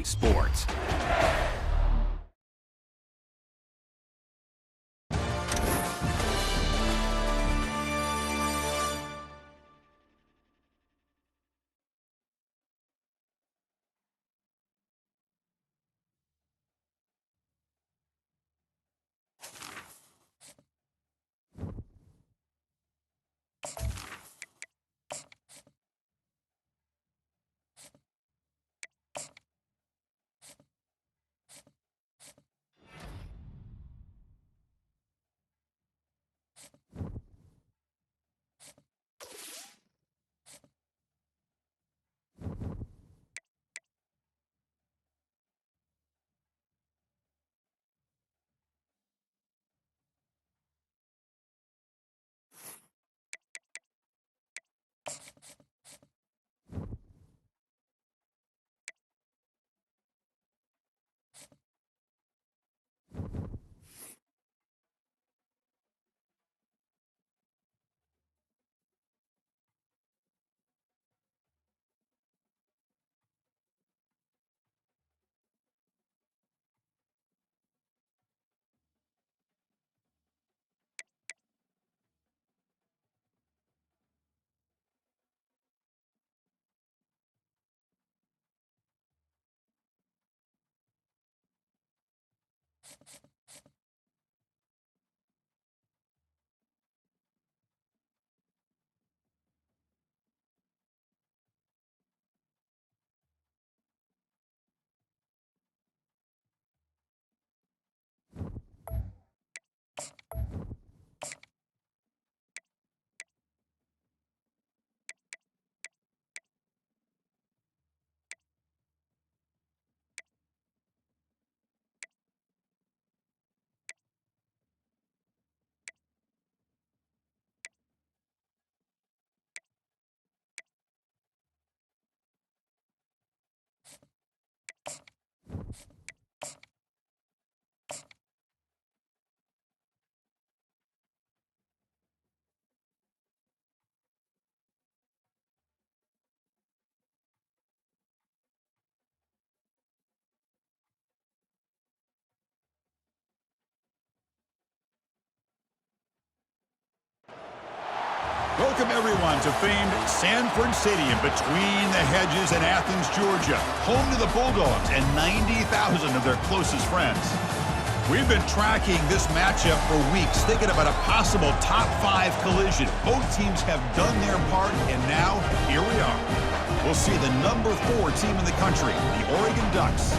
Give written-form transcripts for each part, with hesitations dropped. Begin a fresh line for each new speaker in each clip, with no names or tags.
Sports. Welcome, everyone, to famed Sanford Stadium between the hedges in Athens, Georgia, home to the Bulldogs and 90,000 of their closest friends. We've been tracking this matchup for weeks, thinking about a possible top 5 collision. Both teams have done their part, and now, here we are. We'll see the number 4 team in the country, the Oregon Ducks,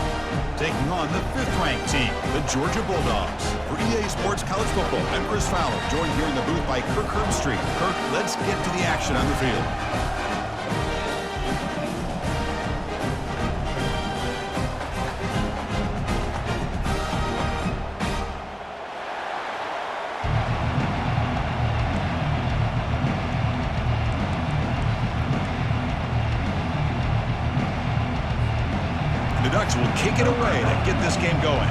taking on the 5th-ranked team, the Georgia Bulldogs. For EA Sports College Football, I'm Chris Fowler, joined here in the booth by Kirk Herbstreit. Kirk, let's get to the action on the field. The Ducks will kick it away to get this game going.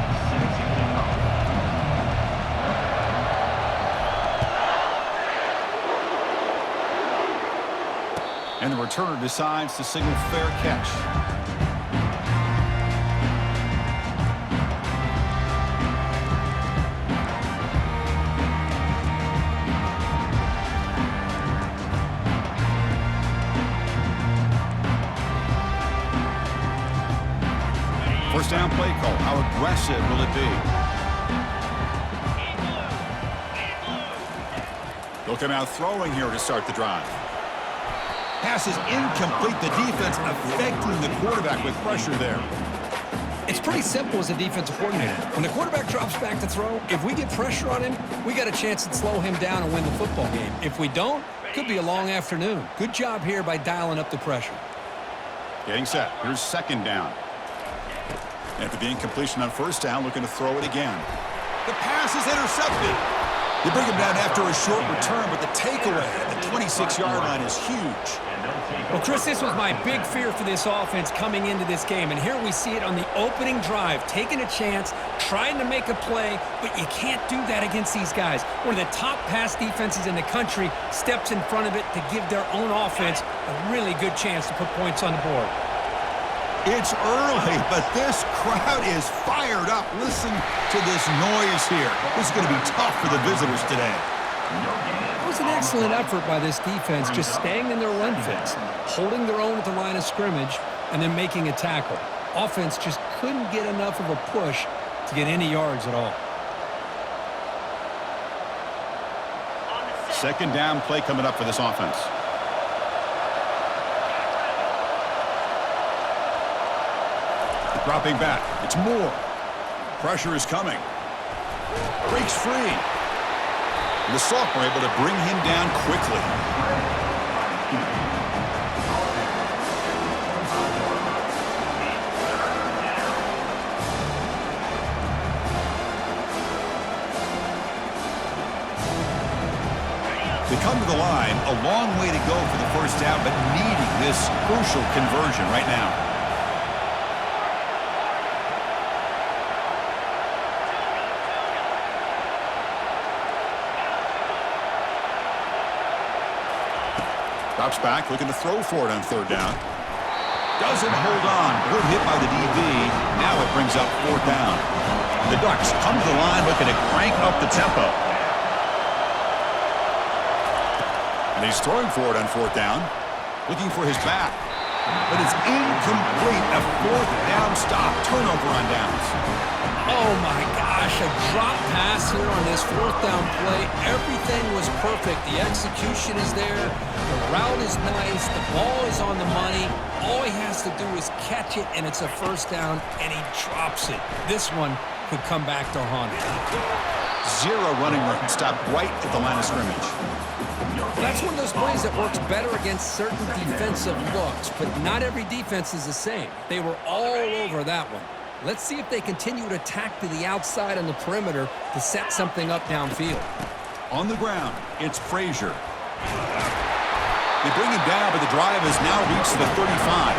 And the returner decides to signal fair catch. First down play call. How aggressive will it be? They'll come out throwing here to start the drive. Pass is incomplete. The defense affecting the quarterback with pressure there.
It's pretty simple as a defensive coordinator. When the quarterback drops back to throw, if we get pressure on him, we got a chance to slow him down and win the football game. If we don't, it could be a long afternoon. Good job here by dialing up the pressure.
Getting set. Here's second down. After the incompletion on first down, looking to throw it again. The pass is intercepted. You bring him down after a short return, but the takeaway at the 26-yard line is huge.
Well, Chris, this was my big fear for this offense coming into this game, and here we see it on the opening drive, taking a chance, trying to make a play, but you can't do that against these guys. One of the top pass defenses in the country steps in front of it to give their own offense a really good chance to put points on the board.
It's early, but this crowd is fired up. Listen to this noise here. This is going to be tough for the visitors today.
It was an excellent effort by this defense, just staying in their run fits, holding their own at the line of scrimmage, and then making a tackle. Offense just couldn't get enough of a push to get any yards at all.
Second down play coming up for this offense. Dropping back. It's Moore. Pressure is coming. Breaks free. And the sophomore able to bring him down quickly. They come to the line, a long way to go for the first down, but needing this crucial conversion right now. Drops back, looking to throw for it on third down. Doesn't hold on. Good hit by the DB. Now it brings up fourth down. The Ducks come to the line looking to crank up the tempo. And he's throwing for it on fourth down. Looking for his back. But it's incomplete. A fourth down stop. Turnover on downs.
Oh my gosh, a drop pass here on this fourth down play. Everything was perfect. The execution is there. The route is nice. The ball is on the money. All he has to do is catch it, and it's a first down, and he drops it. This one could come back to haunt him.
Zero running room. Stopped right at the line of scrimmage.
That's one of those plays that works better against certain defensive looks, but not every defense is the same. They were all over that one. Let's see if they continue to attack to the outside on the perimeter to set something up downfield.
On the ground, it's Frazier. They bring him down, but the drive has now reached the 35.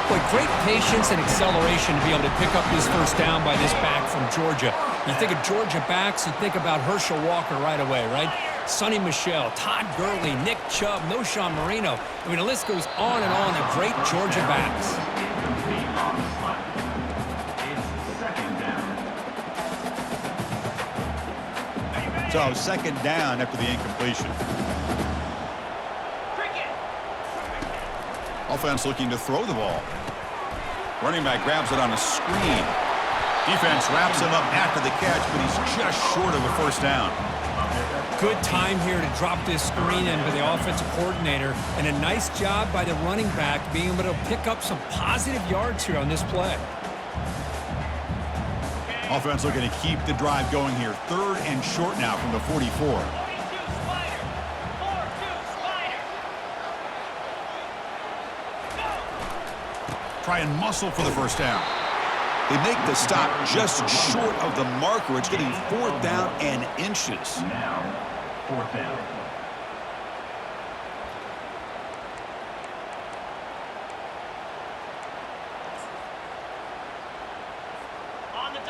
Boy, great patience and acceleration to be able to pick up this first down by this back from Georgia. You think of Georgia backs, you think about Herschel Walker right away, right? Sonny Michel, Todd Gurley, Nick Chubb, Noshawn Marino. I mean, the list goes on and on, the great Georgia backs.
So, second down after the incompletion. Offense looking to throw the ball. Running back grabs it on a screen. Defense wraps him up after the catch, but he's just short of a first down.
Good time here to drop this screen in by the offensive coordinator, and a nice job by the running back being able to pick up some positive yards here on this play.
Offense looking to keep the drive going here. Third and short now from the 44. Try and muscle for the first down. They make the stop just short of the marker. It's getting fourth down and inches.
Now, fourth down.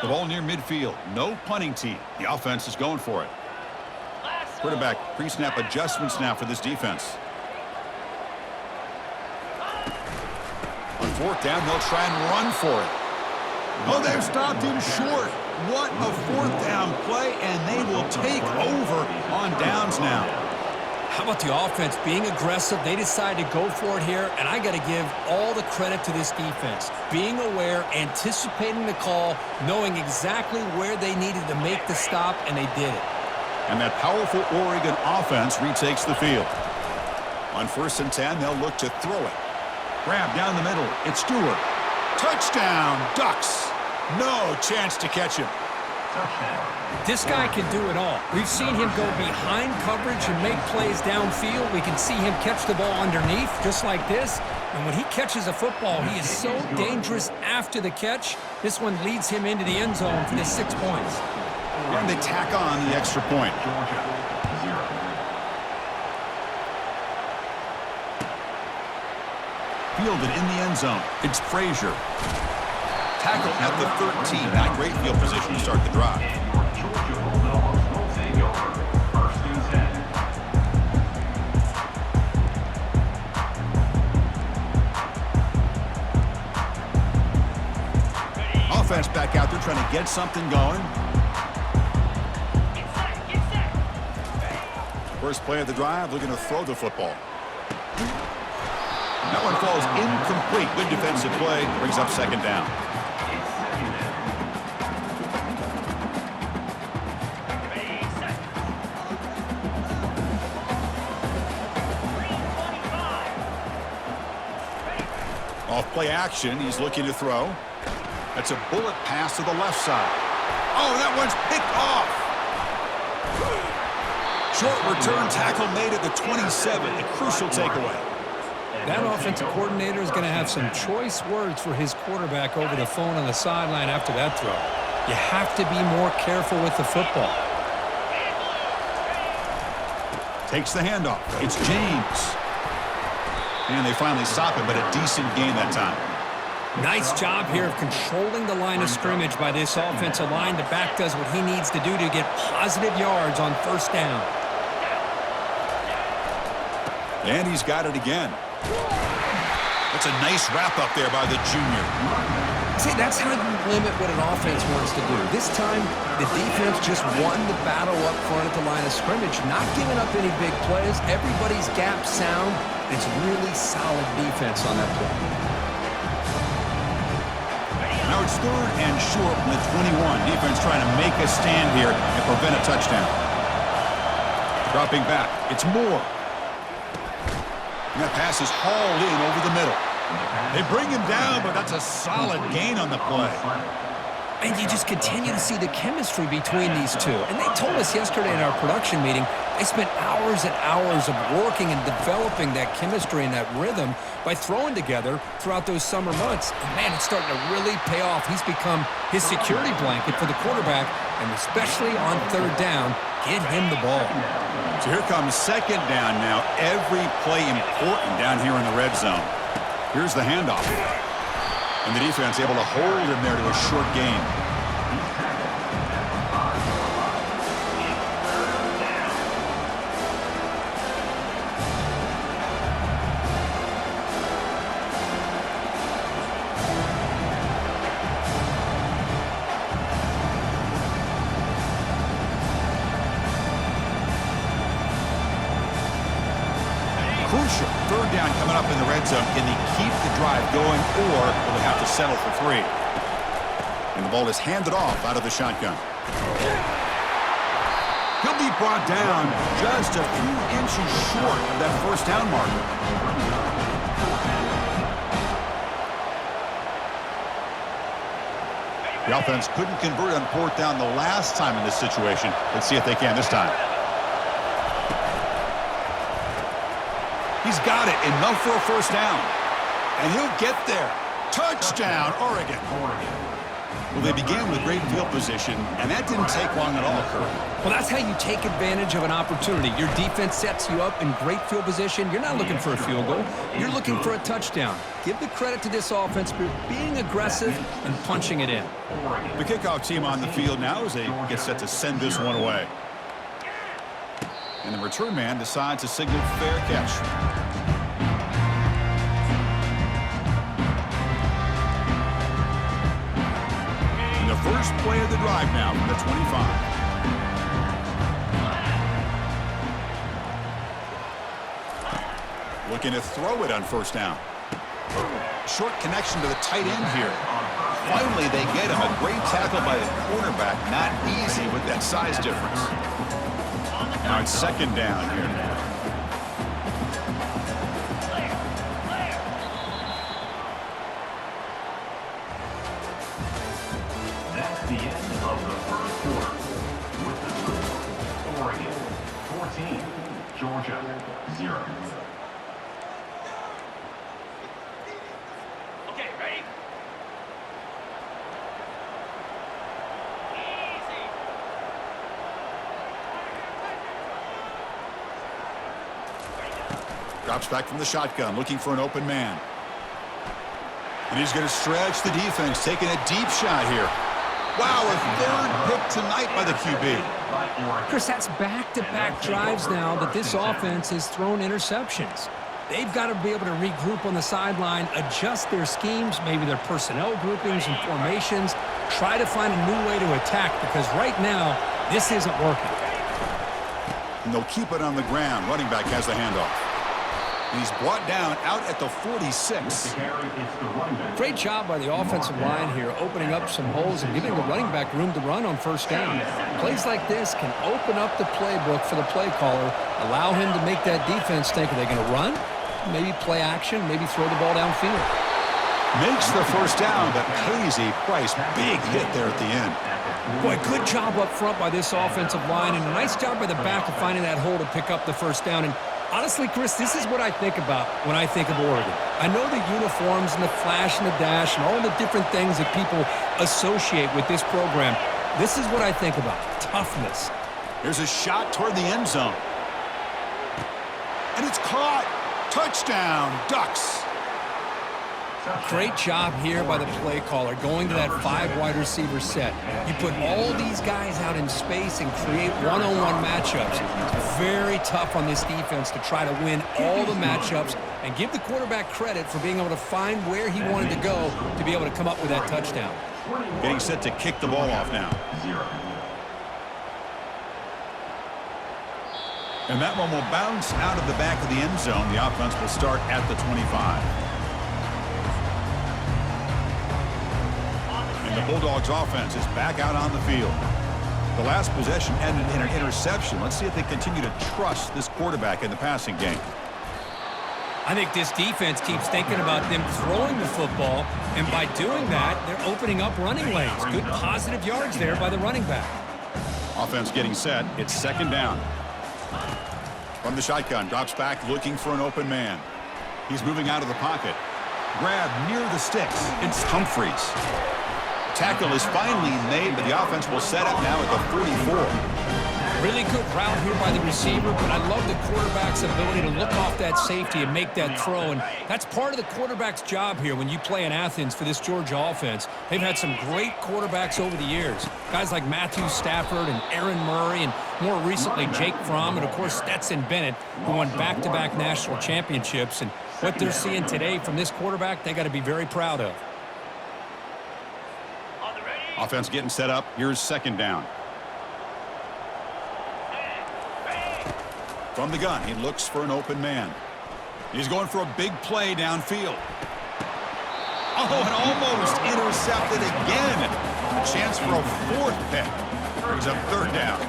The ball near midfield. No punting team. The offense is going for it. Quarterback pre-snap adjustments now for this defense. On fourth down, they'll try and run for it. Oh, they've stopped him short. What a fourth down play, and they will take over on downs now.
How about the offense being aggressive? They decided to go for it here, and I got to give all the credit to this defense. Being aware, anticipating the call, knowing exactly where they needed to make the stop, and they did it.
And that powerful Oregon offense retakes the field. On 1st and 10, they'll look to throw it. Grab down the middle. It's Stewart. Touchdown, Ducks. No chance to catch him.
This guy can do it all. We've seen him go behind coverage and make plays downfield. We can see him catch the ball underneath, just like this. And when he catches a football, he is so dangerous after the catch. This one leads him into the end zone for the 6 points.
And they tack on the extra point. Fielded in the end zone. It's Frazier. Tackle at the 13. Not great field position to start the drive. defense back out there trying to get something going. First play of the drive, looking to throw the football. That one falls incomplete. Good defensive play. Brings up second down. Off play action. He's looking to throw. That's a bullet pass to the left side. Oh, that one's picked off. Short return tackle made at the 27. A crucial takeaway.
That offensive coordinator is going to have some choice words for his quarterback over the phone on the sideline after that throw. You have to be more careful with the football.
Takes the handoff. It's James. And they finally stop it, but a decent gain that time.
Nice job here of controlling the line of scrimmage by this offensive line. The back does what he needs to do to get positive yards on first down.
And he's got it again. That's a nice wrap up there by the junior.
See, that's how you limit what an offense wants to do. This time, the defense just won the battle up front at the line of scrimmage, not giving up any big plays. Everybody's gap sound. It's really solid defense on that play.
Now it's third and short from the 21. Defense trying to make a stand here and prevent a touchdown. Dropping back. It's Moore. And that pass is hauled in over the middle. They bring him down, but that's a solid gain on the play.
And you just continue to see the chemistry between these two. And they told us yesterday in our production meeting, they spent hours and hours of working and developing that chemistry and that rhythm by throwing together throughout those summer months. And man, it's starting to really pay off. He's become his security blanket for the quarterback, and especially on third down, get him the ball.
So here comes second down now. Every play important down here in the red zone. Here's the handoff. And the defense able to hold him there to a short gain. Crucial. Third down coming up in the red zone. Can they keep the drive going, or will they have to settle for three? And the ball is handed off out of the shotgun. He'll be brought down just a few inches short of that first down marker. The offense couldn't convert on fourth down the last time in this situation. Let's see if they can this time. He's got it, enough for a first down. And he'll get there. Touchdown, Oregon. Well, they began with great field position, and that didn't take long at all, Kirk.
Well, that's how you take advantage of an opportunity. Your defense sets you up in great field position. You're not looking for a field goal. You're looking for a touchdown. Give the credit to this offense for being aggressive and punching it in.
The kickoff team on the field now as they get set to send this one away. And the return man decides to signal fair catch. And the first play of the drive now from the 25. Looking to throw it on first down. Short connection to the tight end here. Finally, they get him. A great tackle by the quarterback. Not easy with that size difference. Now it's second down here.
That's the end of the first quarter. With the score, Oregon 14, Georgia 0.
Okay, ready? Easy.
Drops back from the shotgun, looking for an open man. And he's going to stretch the defense, taking a deep shot here. Wow, a third pick tonight by the QB.
Chris, that's back-to-back drives now that this offense has thrown interceptions. They've got to be able to regroup on the sideline, adjust their schemes, maybe their personnel groupings and formations, try to find a new way to attack because right now, this isn't working.
And they'll keep it on the ground. Running back has the handoff. And he's brought down out at the 46.
Great job by the offensive line here, opening up some holes and giving the running back room to run on first down. Plays like this can open up the playbook for the play caller, allow him to make that defense think, are they going to run? Maybe play action, maybe throw the ball downfield.
Makes the first down, but pays a price. Big hit there at the end.
Boy, good job up front by this offensive line, and a nice job by the back of finding that hole to pick up the first down. And honestly, Chris, this is what I think about when I think of Oregon. I know the uniforms and the flash and the dash and all the different things that people associate with this program. This is what I think about, toughness.
Here's a shot toward the end zone. And it's caught. Touchdown, Ducks.
Great job here by the play caller, going to that 5 wide receiver set. You put all these guys out in space and create one-on-one matchups. It's very tough on this defense to try to win all the matchups and give the quarterback credit for being able to find where he wanted to go to be able to come up with that touchdown.
Getting set to kick the ball off now. And that one will bounce out of the back of the end zone. The offense will start at the 25. And the Bulldogs offense is back out on the field. The last possession ended in an interception. Let's see if they continue to trust this quarterback in the passing game.
I think this defense keeps thinking about them throwing the football, and by doing that, they're opening up running lanes. Good positive yards there by the running back.
Offense getting set. It's second down. From the shotgun, drops back looking for an open man. He's moving out of the pocket. Grab near the sticks. It's Humphreys. Tackle is finally made, but the offense will set up now at the 44.
Really good route here by the receiver, but I love the quarterback's ability to look off that safety and make that throw, and that's part of the quarterback's job here when you play in Athens for this Georgia offense. They've had some great quarterbacks over the years. Guys like Matthew Stafford and Aaron Murray, and more recently Jake Fromm, and of course Stetson Bennett, who won back-to-back national championships. And what they're seeing today from this quarterback, they got to be very proud of.
Offense getting set up. Here's second down. From the gun, he looks for an open man. He's going for a big play downfield. Oh, and almost intercepted again. A chance for a fourth pick. Brings up third down.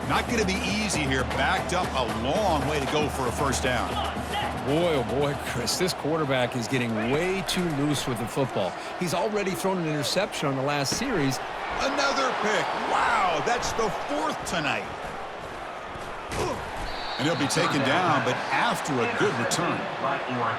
Not going to be easy here. Backed up a long way to go for a first down.
Boy, oh boy, Chris, this quarterback is getting way too loose with the football. He's already thrown an interception on the last series.
Another pick. Wow, that's the fourth tonight. And he'll be taken down, but after a good return.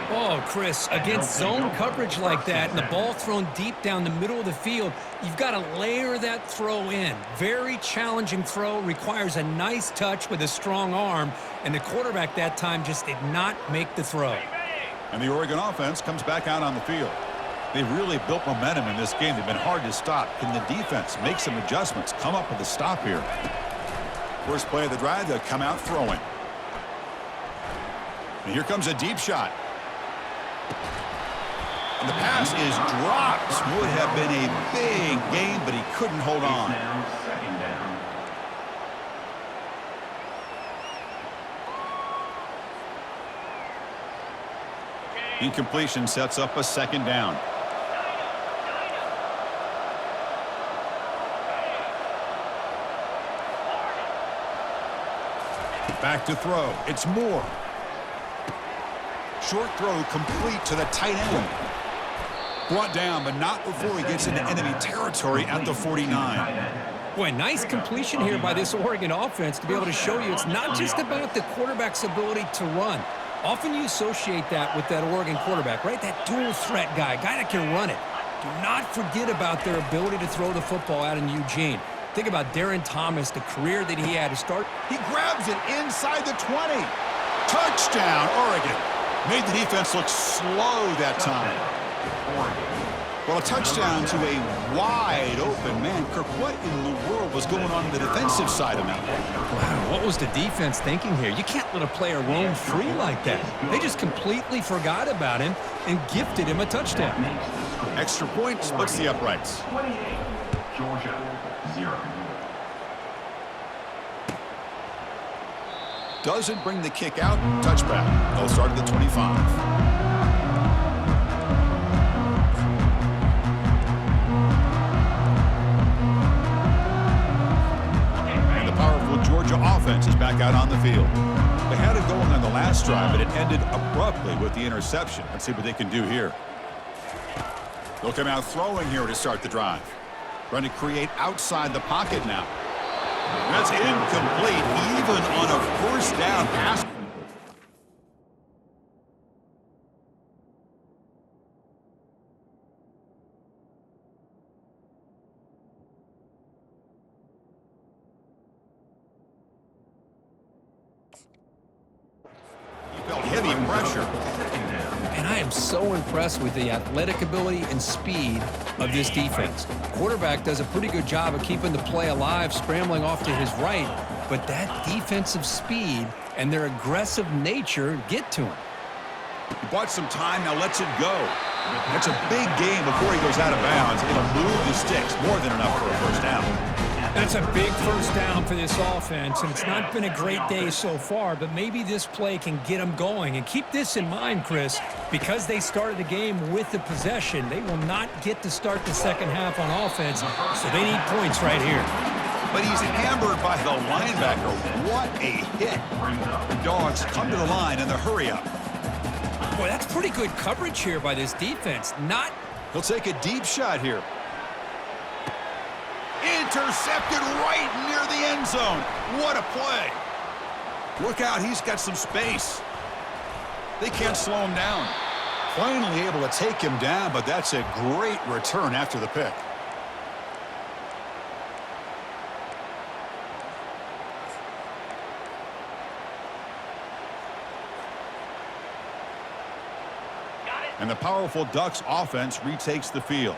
Oh, Chris, against zone coverage like that and the ball thrown deep down the middle of the field, you've got to layer that throw in. Very challenging throw, requires a nice touch with a strong arm, and the quarterback that time just did not make the throw.
And the Oregon offense comes back out on the field. They've really built momentum in this game. They've been hard to stop. Can the defense make some adjustments, come up with a stop here? First play of the drive, they'll come out throwing. And here comes a deep shot. And the pass is dropped. Would have been a big gain, but he couldn't hold on.
Second down.
Incompletion sets up a second down. Back to throw. It's Moore. Short throw complete to the tight end. Brought down, but not before he gets into enemy territory at the 49.
Boy, nice completion here by this Oregon offense to be able to show you it's not just about the quarterback's ability to run. Often you associate that with that Oregon quarterback, right? That dual threat guy that can run it. Do not forget about their ability to throw the football out in Eugene. Think about Darren Thomas, the career that he had to start.
He grabs it inside the 20. Touchdown, Oregon. Made the defense look slow that time. Well, a touchdown to a wide open man. Kirk, what in the world was going on the defensive side of that?
Wow, what was the defense thinking here? You can't let a player roam free like that. They just completely forgot about him and gifted him a touchdown.
Extra point splits the uprights.
28, Georgia, 0.
Doesn't bring the kick out. Touchback. They'll start at the 25. Georgia offense is back out on the field. They had it going on the last drive, but it ended abruptly with the interception. Let's see what they can do here. They'll come out throwing here to start the drive. Trying to create outside the pocket now. That's incomplete, even on a first down pass. Heavy pressure.
And I am so impressed with the athletic ability and speed of this defense. Quarterback does a pretty good job of keeping the play alive, scrambling off to his right, but that defensive speed and their aggressive nature get to him.
He bought some time, now lets it go. That's a big game before he goes out of bounds. It'll move the sticks, more than enough for a first down.
That's a big first down for this offense, and it's not been a great day so far, but maybe this play can get them going. And keep this in mind, Chris, because they started the game with the possession, they will not get to start the second half on offense, so they need points right here.
But he's hammered by the linebacker. What a hit. The Dogs come to the line in the hurry-up.
Boy, that's pretty good coverage here by this defense.
He'll take a deep shot here. Intercepted right near the end zone. What a play. Look out, he's got some space. They can't slow him down. Finally able to take him down, but that's a great return after the pick. And the powerful Ducks offense retakes the field.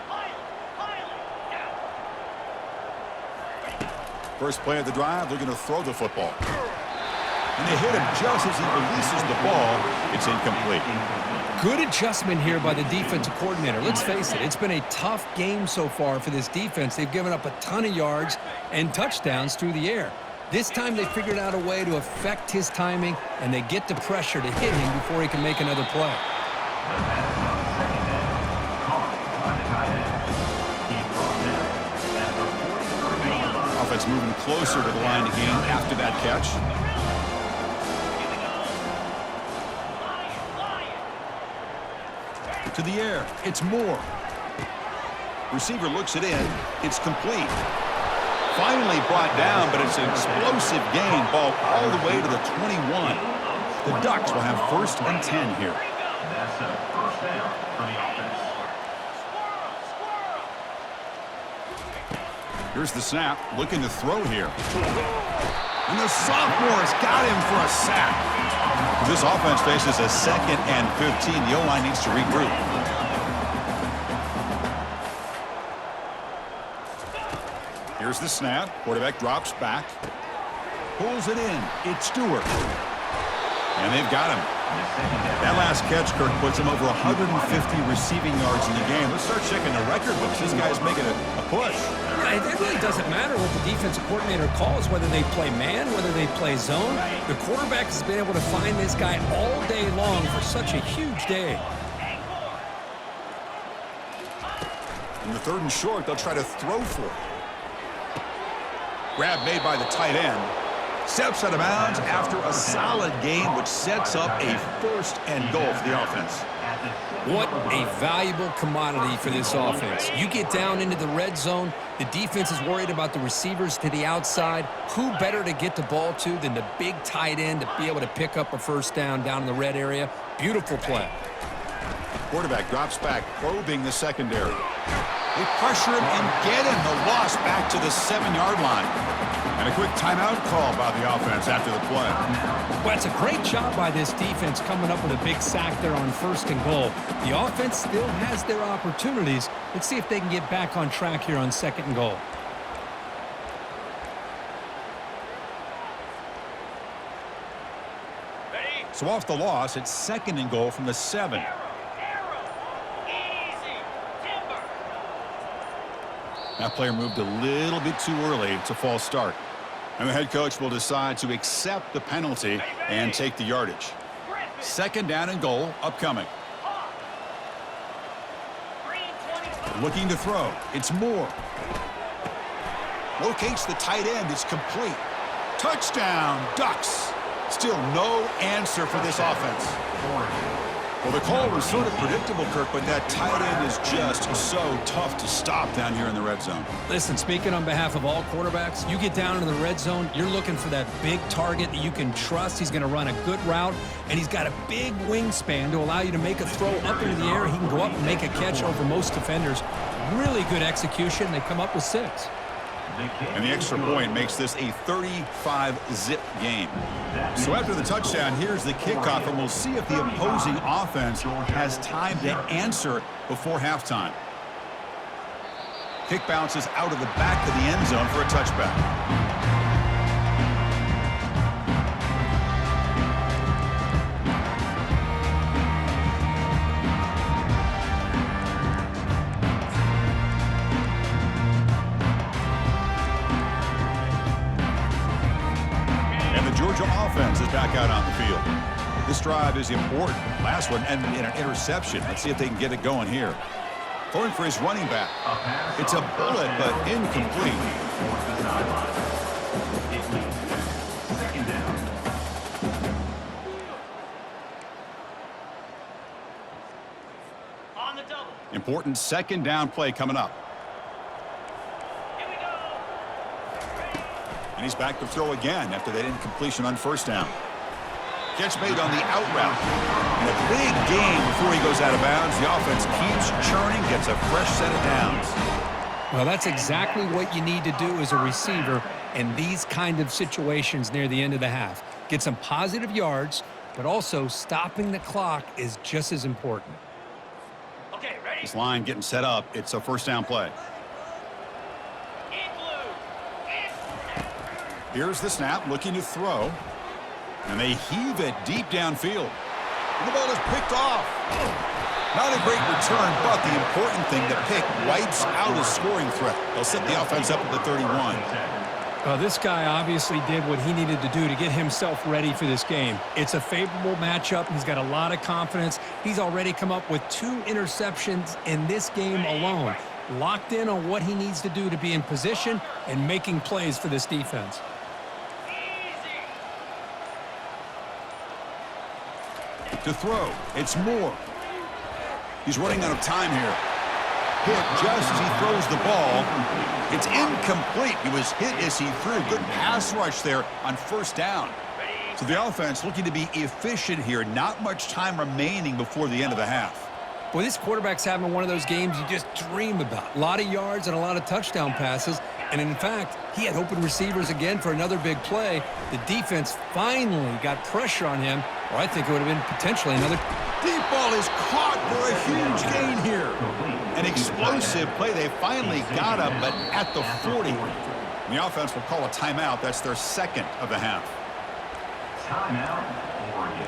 First play of the drive, they're going to throw the football. And they hit him just as he releases the ball. It's incomplete.
Good adjustment here by the defensive coordinator. Let's face it, it's been a tough game so far for this defense. They've given up a ton of yards and touchdowns through the air. This time they figured out a way to affect his timing, and they get the pressure to hit him before he can make another play.
Offense moving closer to the line of game after that catch. To the air, it's Moore. Receiver looks it in. It's complete. Finally brought down, but it's an explosive gain. Ball all the way to the 21. The Ducks will have 1st and 10 here.
That's a first down for the offense.
Here's the snap, looking to throw here. And the sophomore's got him for a sack. This offense faces a 2nd and 15. The O-line needs to regroup. Here's the snap. Quarterback drops back. Pulls it in. It's Stewart. And they've got him. That last catch, Kirk, puts him over 150 receiving yards in the game. Let's start checking the record books. This guy's making a push.
It really doesn't matter what the defensive coordinator calls, whether they play man, whether they play zone. The quarterback has been able to find this guy all day long for such a huge day.
In the 3rd and short, they'll try to throw for it. Grab made by the tight end. Steps out of bounds after a solid game, which sets up a 1st and goal for the offense.
What a valuable commodity for this offense. You get down into the red zone, the defense is worried about the receivers to the outside. Who better to get the ball to than the big tight end to be able to pick up a first down in the red area? Beautiful play.
Quarterback drops back, probing the secondary. They pressure him and get him. The loss back to the 7-yard line. And a quick timeout call by the offense after the play.
Well, it's a great job by this defense coming up with a big sack there on 1st and goal. The offense still has their opportunities. Let's see if they can get back on track here on 2nd and goal.
So off the loss, it's 2nd and goal from the 7. That player moved a little bit too early. It's a false start. And the head coach will decide to accept the penalty and take the yardage. 2nd down and goal upcoming. Looking to throw. It's Moore. Locates the tight end. It's complete. Touchdown, Ducks. Still no answer for this offense. Well, the call was sort of predictable, Kirk, but that tight end is just so tough to stop down here in the red zone.
Listen, speaking on behalf of all quarterbacks, you get down into the red zone, you're looking for that big target that you can trust. He's going to run a good route, and he's got a big wingspan to allow you to make a throw up into the air. He can go up and make a catch over most defenders. Really good execution. They come up with 6.
And the extra point makes this a 35-zip game. So after the touchdown, here's the kickoff, and we'll see if the opposing offense has time to answer before halftime. Kick bounces out of the back of the end zone for a touchback. Offense is back out on the field. This drive is important. Last one ended in an interception. Let's see if they can get it going here. Throwing for his running back. It's a bullet, but incomplete. Important 2nd down play coming up. And he's back to throw again after that incompletion on 1st down. Catch made on the out route. And a big gain before he goes out of bounds. The offense keeps churning, gets a fresh set of downs.
Well, that's exactly what you need to do as a receiver in these kind of situations near the end of the half. Get some positive yards, but also stopping the clock is just as important.
Okay, ready? This line getting set up. It's a 1st down play. Here's the snap, looking to throw. And they heave it deep downfield. And the ball is picked off. Not a great return, but the important thing, the pick wipes out a scoring threat. They'll set the offense up at the 31.
This guy obviously did what he needed to do to get himself ready for this game. It's a favorable matchup. He's got a lot of confidence. He's already come up with 2 interceptions in this game alone. Locked in on what he needs to do to be in position and making plays for this defense.
To throw, it's Moore. He's running out of time here. Hit just as he throws the ball. It's incomplete. He was hit as he threw. Good pass rush there on 1st down. So the offense looking to be efficient here. Not much time remaining before the end of the half.
Boy, this quarterback's having one of those games you just dream about. A lot of yards and a lot of touchdown passes. And in fact, he had open receivers again for another big play. The defense finally got pressure on him, or I think it would have been potentially another.
Deep ball is caught for a huge gain here. An explosive play. They finally got him, but at the 40. And the offense will call a timeout. That's their 2nd of the half.
Timeout, Oregon.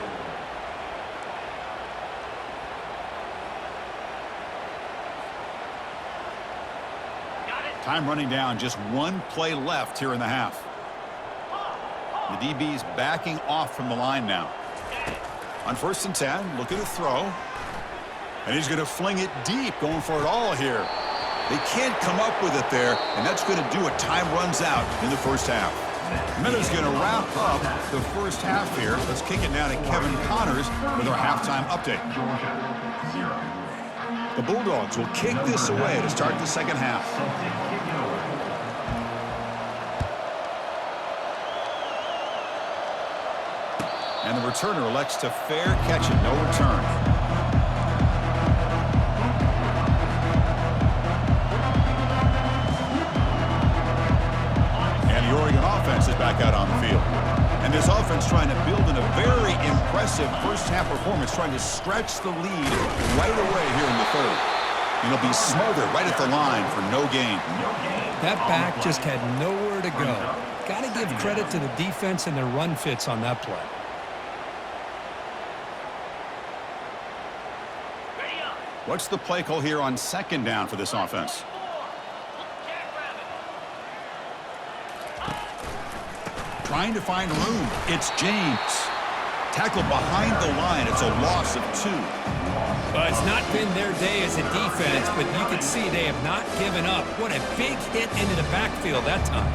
Time running down, just 1 play left here in the half. The DB's backing off from the line now. On 1st and 10, looking to throw. And he's going to fling it deep, going for it all here. They can't come up with it there, and that's going to do it. Time runs out in the 1st half. Meadows going to wrap up the 1st half here. Let's kick it down to Kevin Connors with our halftime update.
Georgia, 0.
The Bulldogs will kick this away to start the 2nd half. And the returner elects to fair catch it, no return. And the Oregon offense impressive first-half performance, trying to stretch the lead right away here in the third. And he'll be smothered right at the line for no gain.
That back just had nowhere to go. Got to give credit to the defense and their run fits on that play.
What's the play call here on second down for this offense? Trying to find room. It's James. Tackled behind the line. It's a loss of 2.
Well, it's not been their day as a defense, but you can see they have not given up. What a big hit into the backfield that time.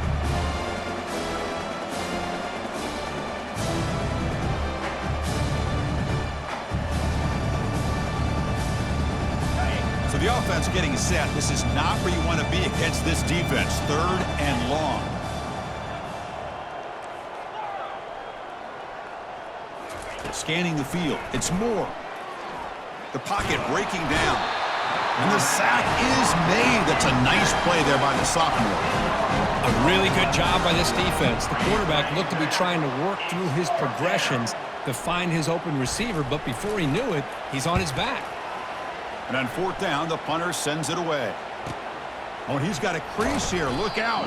So the offense getting set. This is not where you want to be against this defense. 3rd and long. Scanning the field. It's Moore. The pocket breaking down. And the sack is made. That's a nice play there by the sophomore.
A really good job by this defense. The quarterback looked to be trying to work through his progressions to find his open receiver, but before he knew it, he's on his back.
And on 4th down, the punter sends it away. Oh, and he's got a crease here. Look out.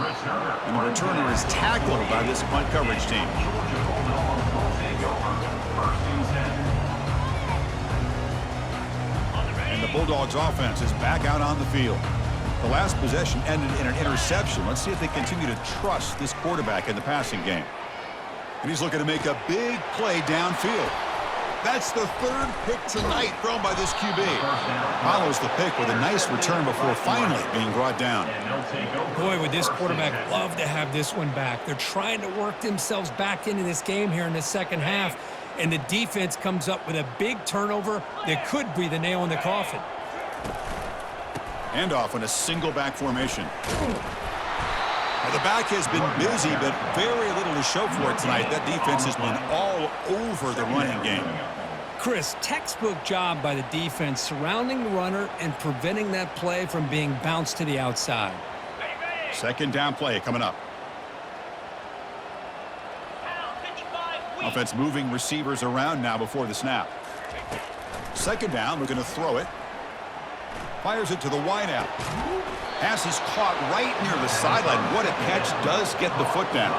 And the returner is tackled by this punt coverage team. And the Bulldogs offense is back out on the field. The last possession ended in an interception. Let's see if they continue to trust this quarterback in the passing game. And he's looking to make a big play downfield. That's the 3rd pick tonight thrown by this QB. Follows the pick with a nice return before finally being brought down.
Boy, would this quarterback love to have this one back. They're trying to work themselves back into this game here in the second half, and the defense comes up with a big turnover that could be the nail in the coffin.
Handoff in a single back formation. Well, the back has been busy, but very little to show for it tonight. That defense has been all over the running game.
Chris, textbook job by the defense surrounding the runner and preventing that play from being bounced to the outside.
2nd down play coming up. Offense moving receivers around now before the snap. 2nd down, we're going to throw it. Fires it to the wideout. Pass is caught right near the sideline. What a catch. Does get the foot down.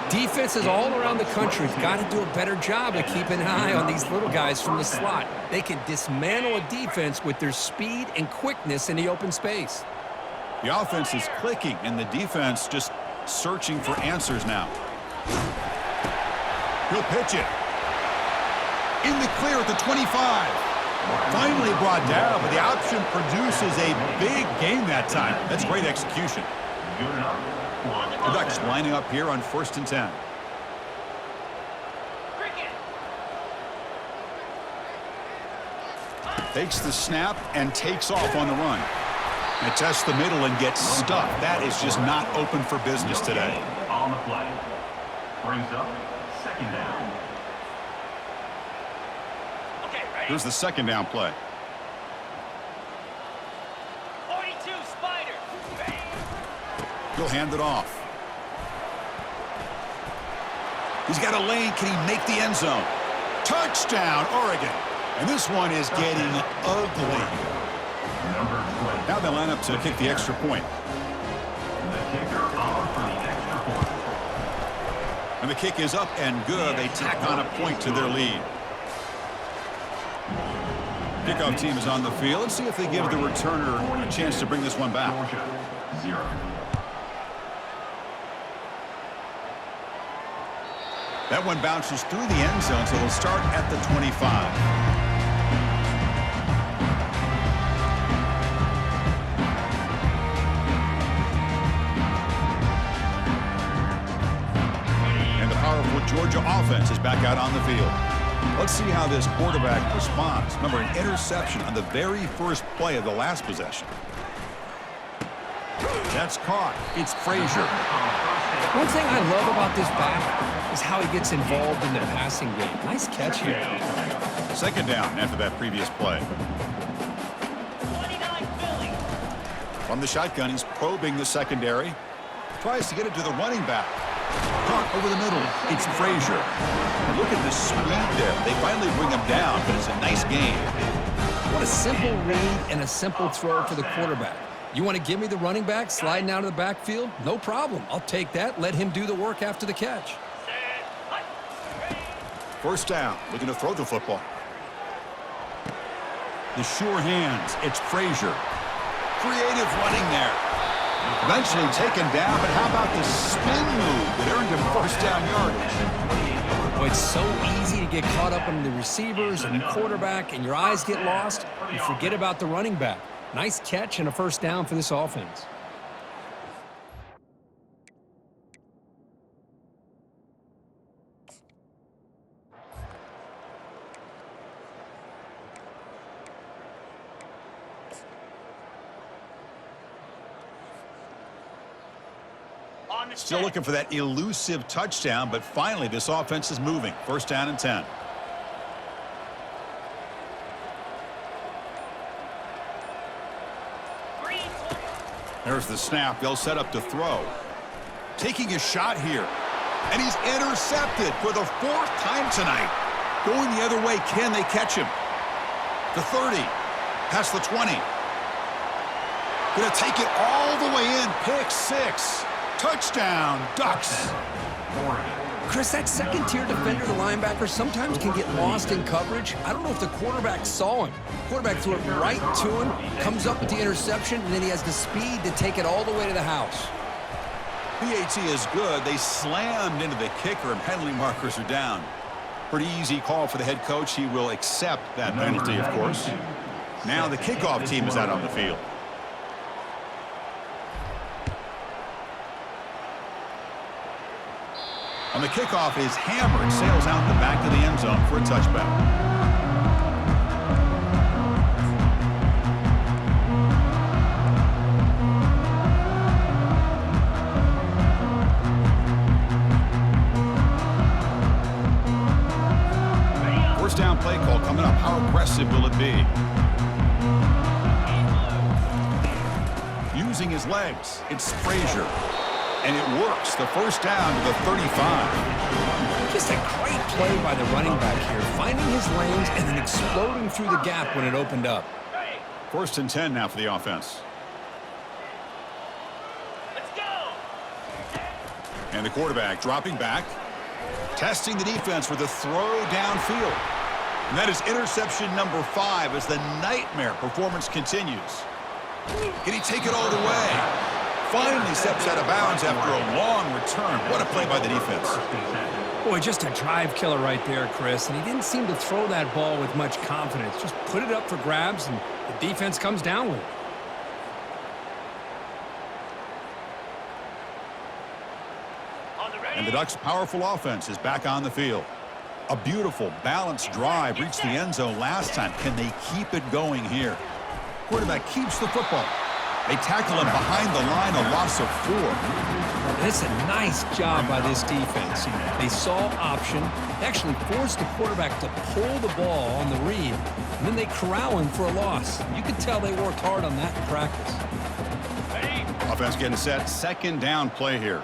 Defenses all around the country have got to do a better job of keeping an eye on these little guys from the slot. They can dismantle a defense with their speed and quickness in the open space.
The offense is clicking, and the defense just searching for answers now. He'll pitch it. In the clear at the 25. Finally brought down, but the option produces a big gain that time. That's great execution. The Ducks lining up here on 1st and 10. Takes the snap and takes off on the run. And tests the middle and gets stuffed. That is just not open for business today.
On the play. Brings up 2nd down.
Here's the 2nd down play.
42 Spider.
He'll hand it off. He's got a lane. Can he make the end zone? Touchdown, Oregon. And this one is getting ugly. Now they line up to kick the extra point. And the kick is up and good. They tack on a point to their lead. Kickoff team is on the field. Let's see if they give the returner a chance to bring this one back.
Georgia, 0.
That one bounces through the end zone, so it'll start at the 25. And the powerful Georgia offense is back out on the field. Let's see how this quarterback responds. Remember, an interception on the very first play of the last possession. That's caught. It's Frazier.
One thing I love about this back is how he gets involved in the passing game. Nice catch here.
2nd down after that previous play.
29 Philly.
From the shotgun, he's probing the secondary. Tries to get it to the running back. caught over the middle. It's Frazier. And look at the speed there. They finally bring him down, but it's a nice game.
What a simple read and a simple throw for the quarterback. You want to give me the running back sliding out of the backfield? No problem. I'll take that. Let him do the work after the catch.
First down, looking to throw the football. The sure hands, it's Frazier. Creative running there. Eventually taken down, but how about the spin move that earned him first down yardage?
Well, it's so easy to get caught up in the receivers and the quarterback, and your eyes get lost. You forget about the running back. Nice catch and a first down for this offense.
Still looking for that elusive touchdown, but finally this offense is moving. First down and 10. There's the snap. They'll set up to throw. Taking a shot here. And he's intercepted for the 4th time tonight. Going the other way. Can they catch him? The 30. Past the 20. Gonna take it all the way in. Pick 6. Touchdown, Ducks.
Chris, that second-tier defender, the linebacker, sometimes can get lost in coverage. I don't know if the quarterback saw him. Quarterback threw it right to him, comes up with the interception, and then he has the speed to take it all the way to the house.
PAT is good. They slammed into the kicker, and penalty markers are down. Pretty easy call for the head coach. He will accept that penalty, of course. Now the kickoff team is out on the field. On the kickoff is hammered, sails out the back of the end zone for a touchback. First down play call coming up. How aggressive will it be? Using his legs, it's Frazier. And it works. The first down to the 35.
Just a great play by the running back here, finding his lanes and then exploding through the gap when it opened up.
First and 10 now for the offense.
Let's go.
And the quarterback dropping back, testing the defense with a throw downfield. And that is interception number 5 as the nightmare performance continues. Can he take it all the way? Finally steps out of bounds after a long return. What a play by the defense.
Boy, just a drive killer right there, Chris. And he didn't seem to throw that ball with much confidence. Just put it up for grabs, and the defense comes down with it.
And the Ducks' powerful offense is back on the field. A beautiful, balanced drive reached the end zone last time. Can they keep it going here? Quarterback keeps the football. They tackle him behind the line, a loss of 4.
And it's a nice job by this defense. They saw option, actually forced the quarterback to pull the ball on the read, and then they corral him for a loss. You could tell they worked hard on that in practice.
Offense getting set. Second down play here.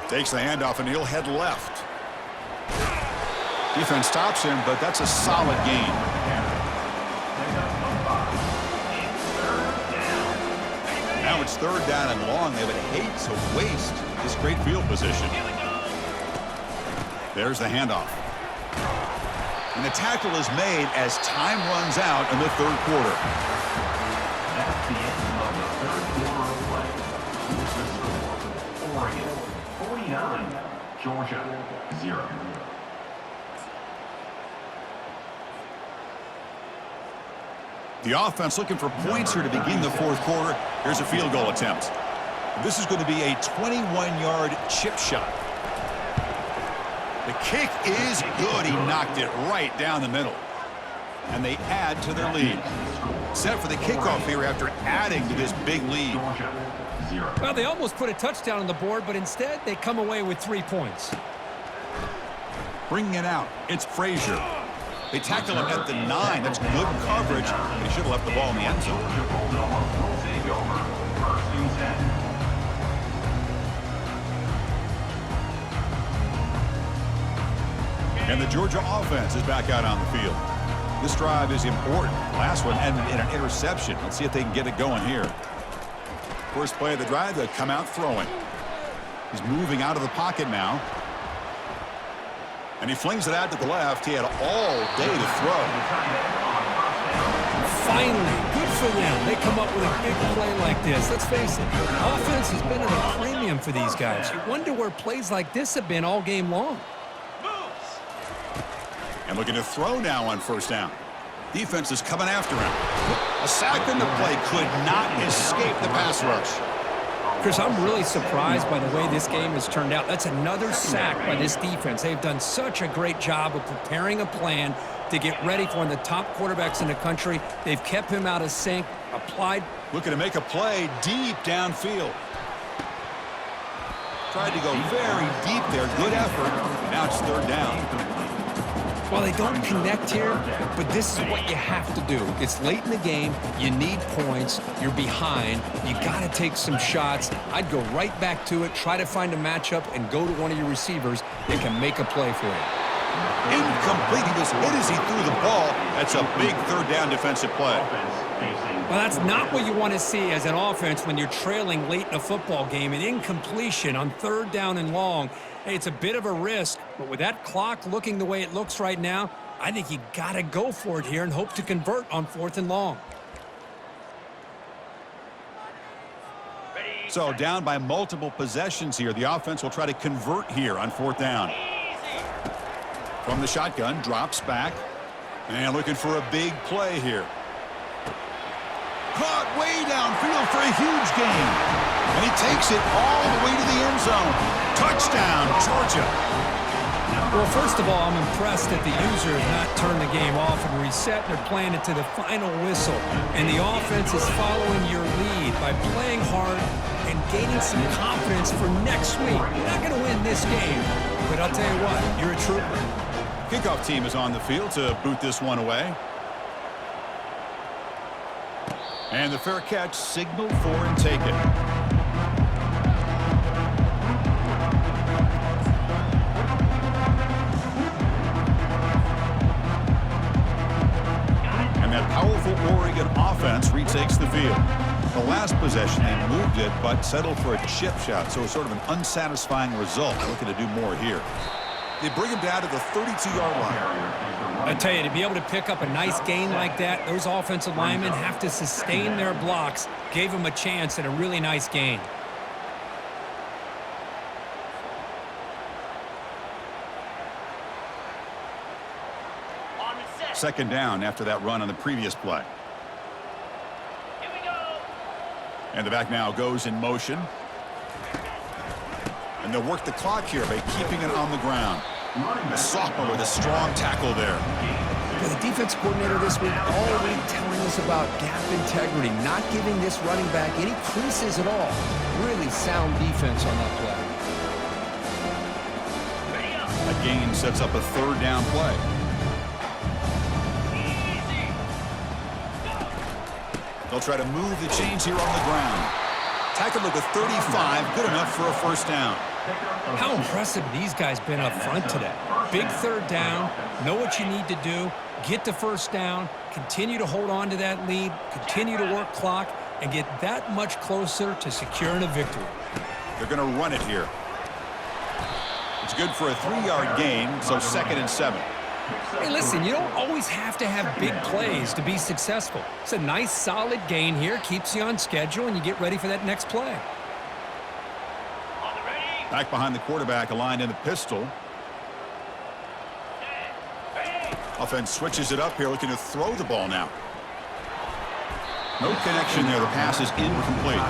Takes the handoff, and he'll head left. Defense stops him, but that's a solid gain. Now it's third down and long. They would hate to waste this great field position. There's the handoff. And the tackle is made as time runs out in the third quarter.
That's the end of the third quarter of play. The score, Oregon 49, Georgia 0.
The offense looking for points here to begin the fourth quarter. Here's a field goal attempt. This is going to be a 21-yard chip shot. The kick is good. He knocked it right down the middle. And they add to their lead. Set for the kickoff here after adding to this big lead.
Well, they almost put a touchdown on the board, but instead they come away with 3 points.
Bringing it out, it's Frazier. They tackle him at the 9. That's good coverage. They should have left the ball in the end zone. And the Georgia offense is back out on the field. This drive is important. Last one ended in an interception. Let's see if they can get it going here. First play of the drive, they come out throwing. He's moving out of the pocket now. And he flings it out to the left. He had all day to throw.
Finally, good for them. They come up with a big play like this. Let's face it, offense has been at a premium for these guys. You wonder where plays like this have been all game long.
And looking to throw now on first down. Defense is coming after him. A sack in the play could not escape the pass rush.
Chris, I'm really surprised by the way this game has turned out. That's another sack by this defense. They've done such a great job of preparing a plan to get ready for one of the top quarterbacks in the country. They've kept him out of sync, applied.
Looking to make a play deep downfield. Tried to go very deep there. Good effort. Now it's third down.
Well, they don't connect here, but this is what you have to do. It's late in the game. You need points. You're behind. You got to take some shots. I'd go right back to it, try to find a matchup, and go to one of your receivers that can make a play for you.
Incomplete. He was hit as he threw the ball. That's a big third down defensive play.
Well, that's not what you want to see as an offense when you're trailing late in a football game. An incompletion on third down and long. Hey, it's a bit of a risk, but with that clock looking the way it looks right now, I think you got to go for it here and hope to convert on fourth and long.
So down by multiple possessions here. The offense will try to convert here on fourth down. From the shotgun, drops back. And looking for a big play here. Caught way downfield for a huge gain. And he takes it all the way to the end zone. Touchdown, Georgia.
Well, first of all, I'm impressed that the user has not turned the game off and reset. They're playing it to the final whistle. And the offense is following your lead by playing hard and gaining some confidence for next week. You're not going to win this game, but I'll tell you what, you're a trooper.
Kickoff team is on the field to boot this one away. And the fair catch signaled for and taken. And that powerful Oregon offense retakes the field. The last possession, they moved it, but settled for a chip shot. So it's sort of an unsatisfying result. They're looking to do more here. They bring him down to the 32-yard line.
I tell you, to be able to pick up a nice gain like that, those offensive linemen have to sustain their blocks. Gave them a chance at a really nice gain.
Second down after that run on the previous play.
Here we go.
And the back now goes in motion. And they'll work the clock here by keeping it on the ground. A sophomore with a strong tackle there.
The defense coordinator this week all week telling us about gap integrity, not giving this running back any creases at all. Really sound defense on that play.
A gain sets up a third down play. They'll try to move the chains here on the ground. Tackled at the 35, good enough for a first down.
How impressive these guys been up front today. Big third down, know what you need to do, get the first down, continue to hold on to that lead, continue to work clock, and get that much closer to securing a victory.
They're going to run it here. It's good for a 3-yard gain, so 2nd and 7.
Hey, listen, you don't always have to have big plays to be successful. It's a nice, solid gain here, keeps you on schedule, and you get ready for that next play.
Back behind the quarterback, aligned in the pistol. Offense switches it up here, looking to throw the ball now. No connection there. The pass is incomplete.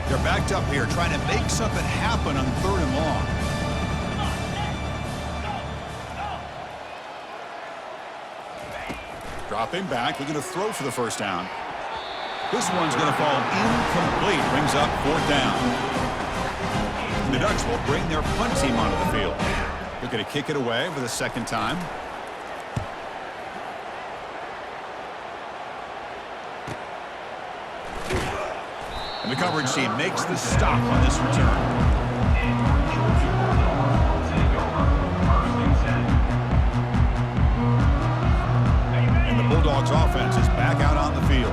They're backed up here, trying to make something happen on 3rd and long. Dropping back, looking to throw for the first down. This one's going to fall incomplete. Brings up 4th down. The Ducks will bring their punt team onto the field. Looking Going to kick it away for the second time. And the coverage team makes the stop on this return. And the Bulldogs offense is back out on the field.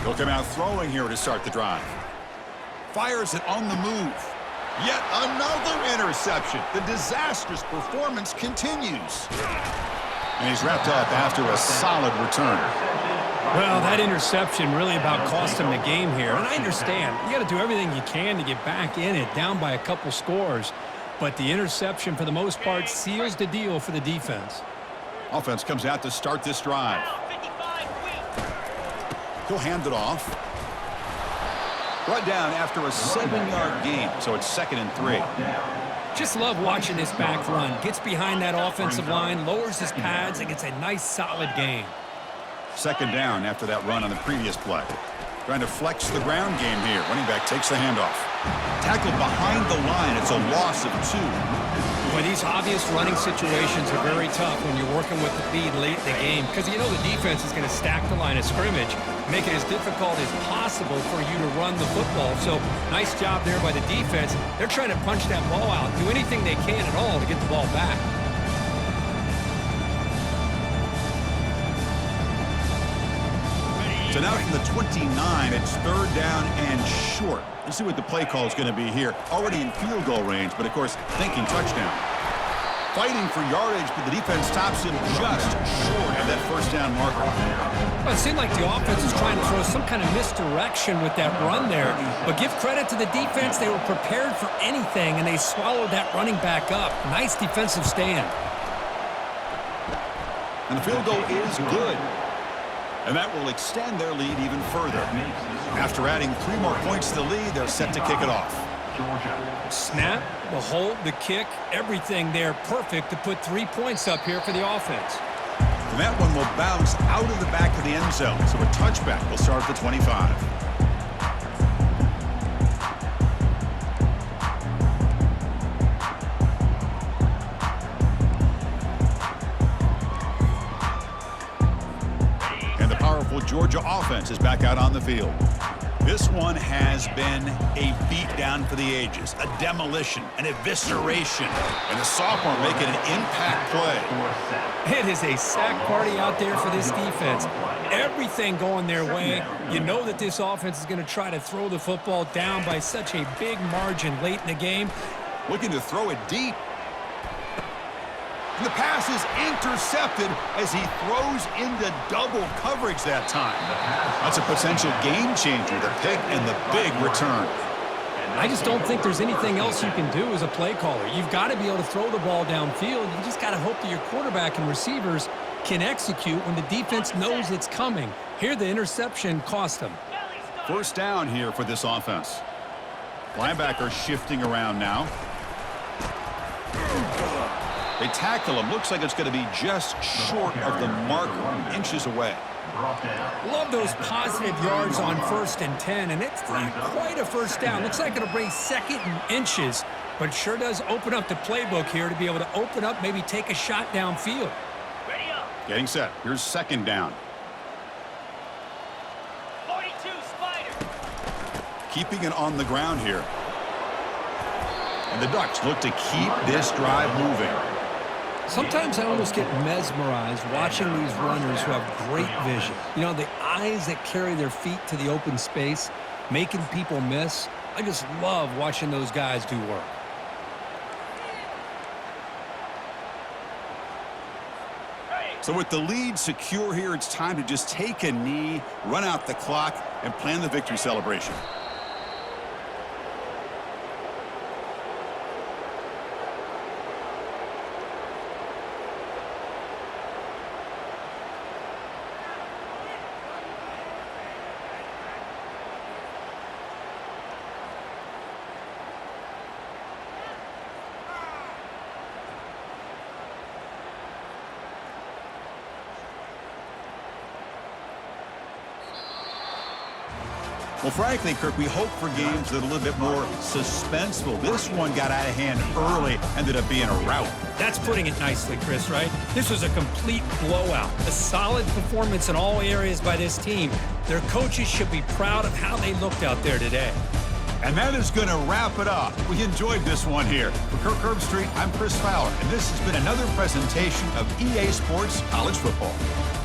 They'll come out throwing here to start the drive. Fires it on the move. Yet another interception. The disastrous performance continues. And he's wrapped up after a solid return.
Well, that interception really about cost him the game here. And I understand. You got to do everything you can to get back in it, down by a couple scores. But the interception, for the most part, seals the deal for the defense.
Offense comes out to start this drive. He'll hand it off. Brought down after a 7-yard gain, so it's 2nd and 3.
Just love watching this back run. Gets behind that offensive line, lowers his pads, and gets a nice, solid gain.
2nd down after that run on the previous play. Trying to flex the ground game here. Running back takes the handoff. Tackled behind the line. It's a loss of 2.
Well, these obvious running situations are very tough when you're working with the lead late in the game because you know the defense is going to stack the line of scrimmage, make it as difficult as possible for you to run the football. So, nice job there by the defense. They're trying to punch that ball out, do anything they can at all to get the ball back.
So now from the 29, it's 3rd down and short. Let's see what the play call is going to be here. Already in field goal range, but of course, thinking touchdown. Fighting for yardage, but the defense stops him just short of that 1st down marker.
Well, it seemed like the offense was trying to throw some kind of misdirection with that run there. But give credit to the defense. They were prepared for anything, and they swallowed that running back up. Nice defensive stand.
And the field goal is good. And that will extend their lead even further. After adding 3 more points to the lead, they're set to kick it off.
Snap, the hold, the kick, everything there perfect to put 3 points up here for the offense.
And that one will bounce out of the back of the end zone, so a touchback will start at the 25. Georgia offense is back out on the field. This one has been a beatdown for the ages, a demolition, an evisceration, and the sophomore making an impact play.
It is a sack party out there for this defense. Everything going their way. You know that this offense is going to try to throw the football down by such a big margin late in the game.
Looking to throw it deep. And the pass is intercepted as he throws into double coverage that time. That's a potential game changer, the pick and the big return.
I just don't think there's anything else you can do as a play caller. You've got to be able to throw the ball downfield. You just got to hope that your quarterback and receivers can execute when the defense knows it's coming. Here, the interception cost them.
1st down here for this offense. Linebacker shifting around now. They tackle him. Looks like it's going to be just short of the marker, inches away.
Love those positive yards on 1st and 10, and it's not quite a 1st down. Looks like it'll bring 2nd and inches, but it sure does open up the playbook here to be able to open up, maybe take a shot downfield.
Ready up.
Getting set. Here's 2nd down.
42 Spider.
Keeping it on the ground here. And the Ducks look to keep this drive moving.
Sometimes I almost get mesmerized watching these runners who have great vision. You know, the eyes that carry their feet to the open space, making people miss. I just love watching those guys do work.
So with the lead secure here, it's time to just take a knee, run out the clock, and plan the victory celebration. Well, frankly, Kirk, we hope for games that are a little bit more suspenseful. This one got out of hand early, ended up being a rout.
That's putting it nicely, Chris, right? This was a complete blowout. A solid performance in all areas by this team. Their coaches should be proud of how they looked out there today.
And that is going to wrap it up. We enjoyed this one here. For Kirk Herbstreit, I'm Chris Fowler, and this has been another presentation of EA Sports College Football.